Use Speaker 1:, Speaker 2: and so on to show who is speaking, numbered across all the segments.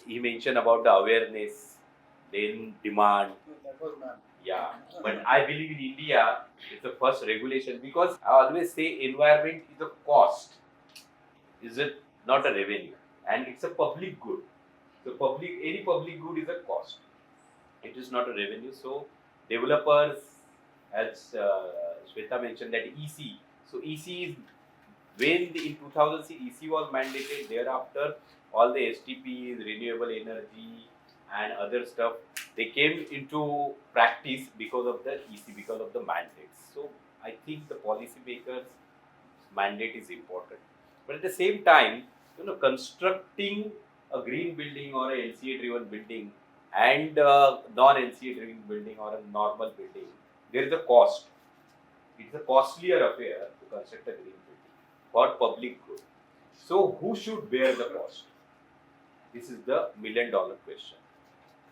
Speaker 1: he mentioned about the awareness, then demand.
Speaker 2: That was none.
Speaker 1: Yeah, but I believe in India, it's the first regulation because I always say environment is a cost, is it not a revenue, and it's a public good. So any public good is a cost. It is not a revenue. So developers, as Shweta mentioned, that EC. So EC is when in 2000 EC was mandated. Thereafter, all the STPs, renewable energy, and other stuff, they came into practice because of the EC, because of the mandates. So I think the policymakers' mandate is important, but at the same time, constructing a green building or a LCA driven building and non-LCA driven building or a normal building, there is a cost. It's a costlier affair to construct a green building for public good. So who should bear the cost? This is the $1,000,000 question.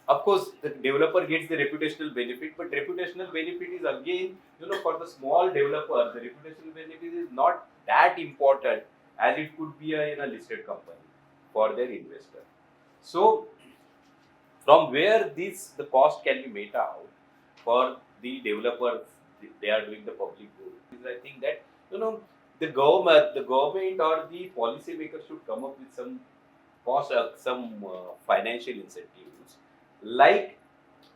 Speaker 1: Of course, the developer gets the reputational benefit, but reputational benefit is again, for the small developer, the reputational benefit is not that important as it could be in a listed company for their investor. So, from where the cost can be made out for the developers, they are doing the public good. I think that the government or the policymaker should come up with some cost, some financial incentives, like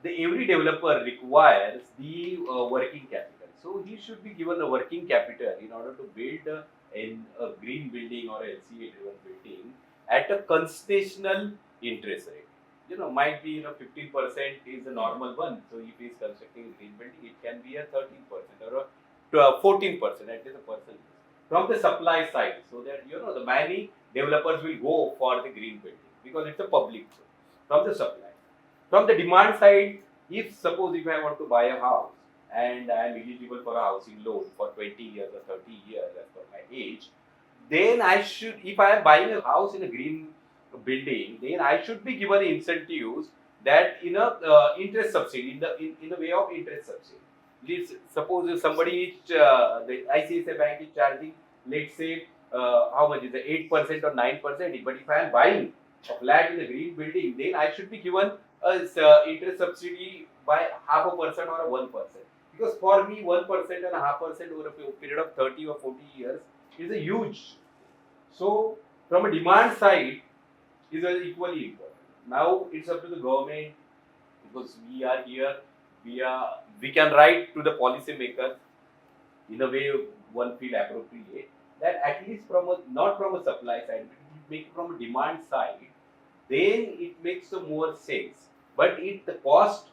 Speaker 1: every developer requires the working capital. So he should be given a working capital in order to build a green building or a LCA driven building at a concessional interest rate. Might be 15% is the normal one. So if he is constructing a green building, it can be a 13% or a 14%, at least a percent from the supply side, so that the many developers will go for the green building because it's a public good from the supply. From the demand side, if suppose if I want to buy a house and I am eligible for a housing loan for 20 years or 30 years as per my age, then I should, if I am buying a house in a green building, then I should be given incentives that interest subsidy in the way of interest subsidy. Suppose if somebody the ICICI bank is charging, let's say how much is it, 8% or 9%, but if I am buying a flat in a green building, then I should be given interest subsidy by 0.5% or a 1%. Because for me, 1% and 0.5% over a period of 30 or 40 years is a huge. So, from a demand side, is equally important. Now it's up to the government, because we are here. We can write to the policymakers in a way one feel appropriate, that at least not from a supply side, but it make from a demand side, then it makes a more sense. But the cost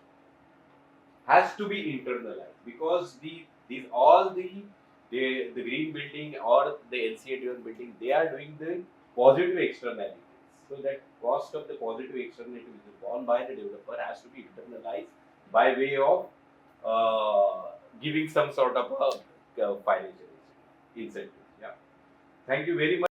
Speaker 1: has to be internalized, because these all the green building or the LCA driven building, they are doing the positive externalities. So that cost of the positive externality which is borne by the developer has to be internalized by way of giving some sort of a financial incentive. Yeah. Thank you very much.